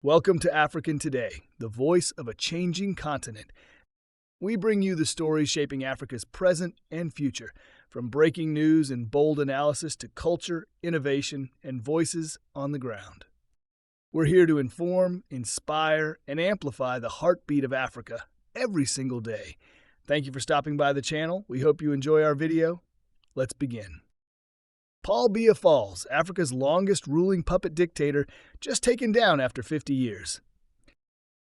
Welcome to African Today, the voice of a changing continent. We bring you the stories shaping Africa's present and future, from breaking news and bold analysis to culture, innovation, and voices on the ground. We're here to inform, inspire, and amplify the heartbeat of Africa every single day. Thank you for stopping by the channel. We hope you enjoy our video. Let's begin. Paul Biya falls, Africa's longest ruling puppet dictator, just taken down after 50 years.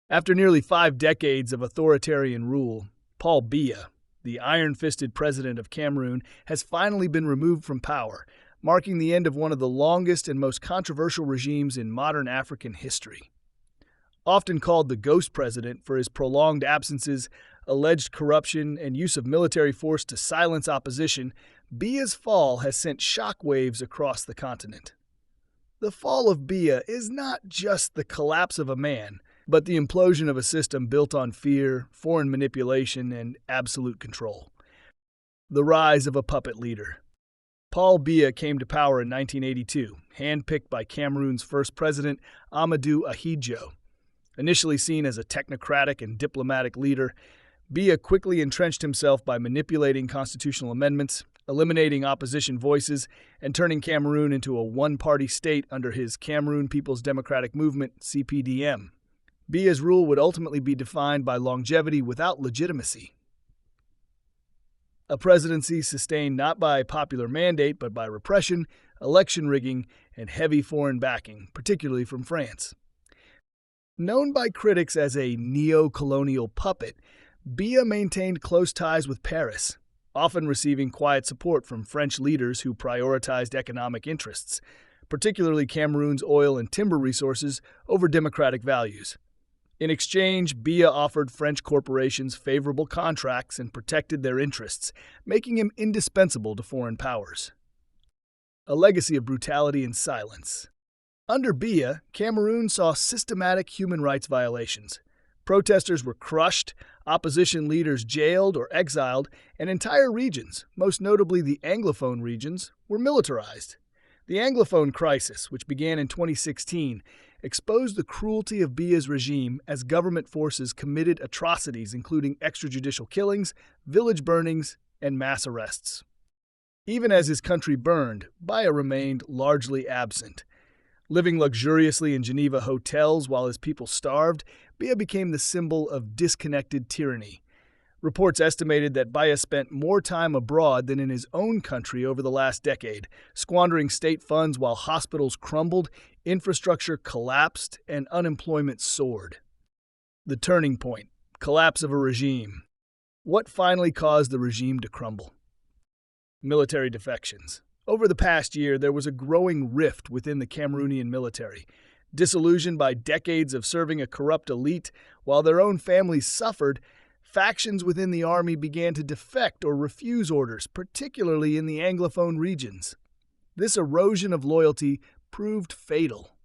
After nearly 5 decades of authoritarian rule, Paul Biya, the iron-fisted president of Cameroon, has finally been removed from power, marking the end of one of the longest and most controversial regimes in modern African history. Often called the ghost president for his prolonged absences, alleged corruption, and use of military force to silence opposition, Biya's fall has sent shockwaves across the continent. The fall of Biya is not just the collapse of a man, but the implosion of a system built on fear, foreign manipulation, and absolute control. The rise of a puppet leader. Paul Biya came to power in 1982, handpicked by Cameroon's first president, Amadou Ahidjo. Initially seen as a technocratic and diplomatic leader, Biya quickly entrenched himself by manipulating constitutional amendments, eliminating opposition voices, and turning Cameroon into a one-party state under his Cameroon People's Democratic Movement, CPDM. Biya's rule would ultimately be defined by longevity without legitimacy. A presidency sustained not by popular mandate but by repression, election rigging, and heavy foreign backing, particularly from France. Known by critics as a neo-colonial puppet, Biya maintained close ties with Paris, often receiving quiet support from French leaders who prioritized economic interests, particularly Cameroon's oil and timber resources over democratic values. In exchange, Biya offered French corporations favorable contracts and protected their interests, making him indispensable to foreign powers. A legacy of brutality and silence. Under Biya, Cameroon saw systematic human rights violations. Protesters were crushed, opposition leaders jailed or exiled, and entire regions, most notably the Anglophone regions, were militarized. The Anglophone crisis, which began in 2016, exposed the cruelty of Biya's regime as government forces committed atrocities including extrajudicial killings, village burnings, and mass arrests. Even as his country burned, Biya remained largely absent. Living luxuriously in Geneva hotels while his people starved, Biya became the symbol of disconnected tyranny. Reports estimated that Biya spent more time abroad than in his own country over the last decade, squandering state funds while hospitals crumbled, infrastructure collapsed, and unemployment soared. The turning point: collapse of a regime. What finally caused the regime to crumble? Military defections. Over the past year, there was a growing rift within the Cameroonian military. Disillusioned by decades of serving a corrupt elite while their own families suffered, factions within the army began to defect or refuse orders, particularly in the Anglophone regions. This erosion of loyalty proved fatal.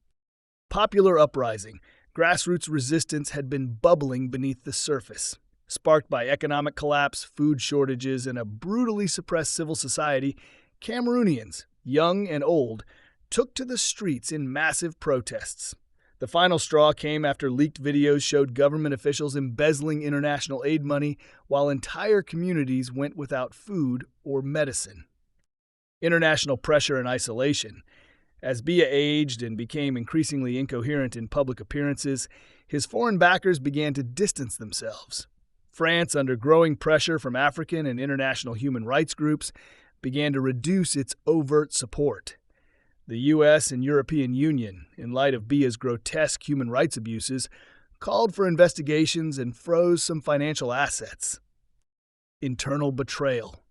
Popular uprising, grassroots resistance had been bubbling beneath the surface. Sparked by economic collapse, food shortages, and a brutally suppressed civil society, Cameroonians, young and old, took to the streets in massive protests. The final straw came after leaked videos showed government officials embezzling international aid money while entire communities went without food or medicine. International pressure and isolation. As Biya aged and became increasingly incoherent in public appearances, his foreign backers began to distance themselves. France, under growing pressure from African and international human rights groups, began to reduce its overt support. The U.S. and European Union, in light of Biya's grotesque human rights abuses, called for investigations and froze some financial assets. Internal betrayal.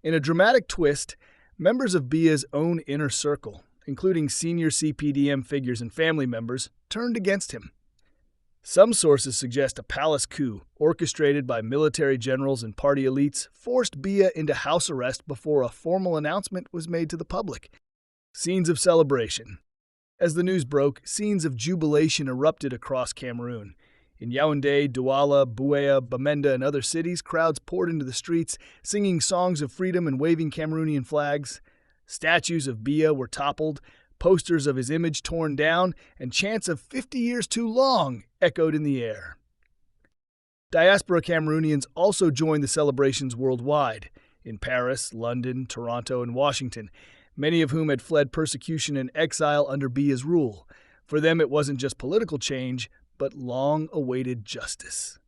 In a dramatic twist, members of Biya's own inner circle, including senior CPDM figures and family members, turned against him. Some sources suggest a palace coup, orchestrated by military generals and party elites, forced Biya into house arrest before a formal announcement was made to the public. Scenes of celebration. As the news broke, scenes of jubilation erupted across Cameroon. In Yaoundé, Douala, BIYA, Bamenda, and other cities, crowds poured into the streets, singing songs of freedom and waving Cameroonian flags. Statues of Biya were toppled, Posters of his image torn down, and chants of 50 years too long echoed in the air. Diaspora Cameroonians also joined the celebrations worldwide, in Paris, London, Toronto, and Washington, many of whom had fled persecution and exile under BIYA's rule. For them, it wasn't just political change, but long-awaited justice.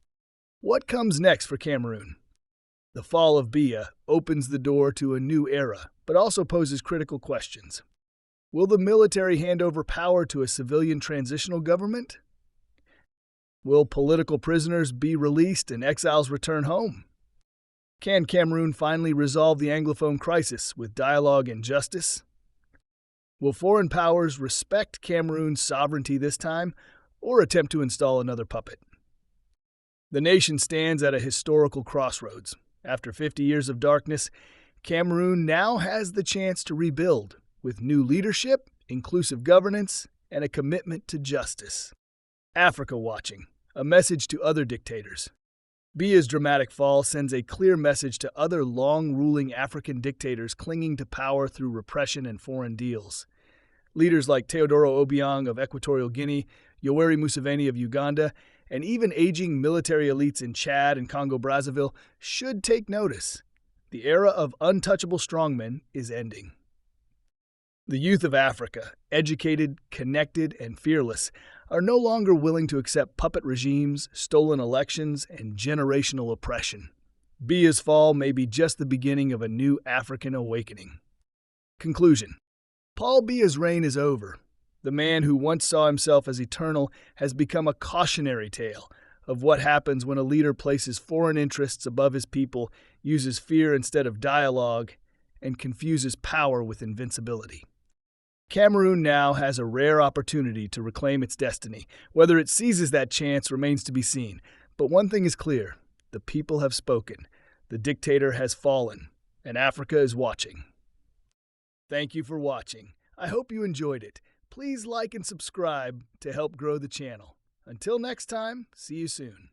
What comes next for Cameroon? The fall of BIYA opens the door to a new era, but also poses critical questions. Will the military hand over power to a civilian transitional government? Will political prisoners be released and exiles return home? Can Cameroon finally resolve the Anglophone crisis with dialogue and justice? Will foreign powers respect Cameroon's sovereignty this time, or attempt to install another puppet? The nation stands at a historical crossroads. After 50 years of darkness, Cameroon now has the chance to rebuild, with new leadership, inclusive governance, and a commitment to justice. Africa Watching, a message to other dictators. BIYA's dramatic fall sends a clear message to other long-ruling African dictators clinging to power through repression and foreign deals. Leaders like Teodoro Obiang of Equatorial Guinea, Yoweri Museveni of Uganda, and even aging military elites in Chad and Congo-Brazzaville should take notice. The era of untouchable strongmen is ending. The youth of Africa, educated, connected, and fearless, are no longer willing to accept puppet regimes, stolen elections, and generational oppression. BIYA's fall may be just the beginning of a new African awakening. Conclusion. Paul Biya's reign is over. The man who once saw himself as eternal has become a cautionary tale of what happens when a leader places foreign interests above his people, uses fear instead of dialogue, and confuses power with invincibility. Cameroon now has a rare opportunity to reclaim its destiny. Whether it seizes that chance remains to be seen. But one thing is clear: the people have spoken, the dictator has fallen, and Africa is watching. Thank you for watching. I hope you enjoyed it. Please like and subscribe to help grow the channel. Until next time, see you soon.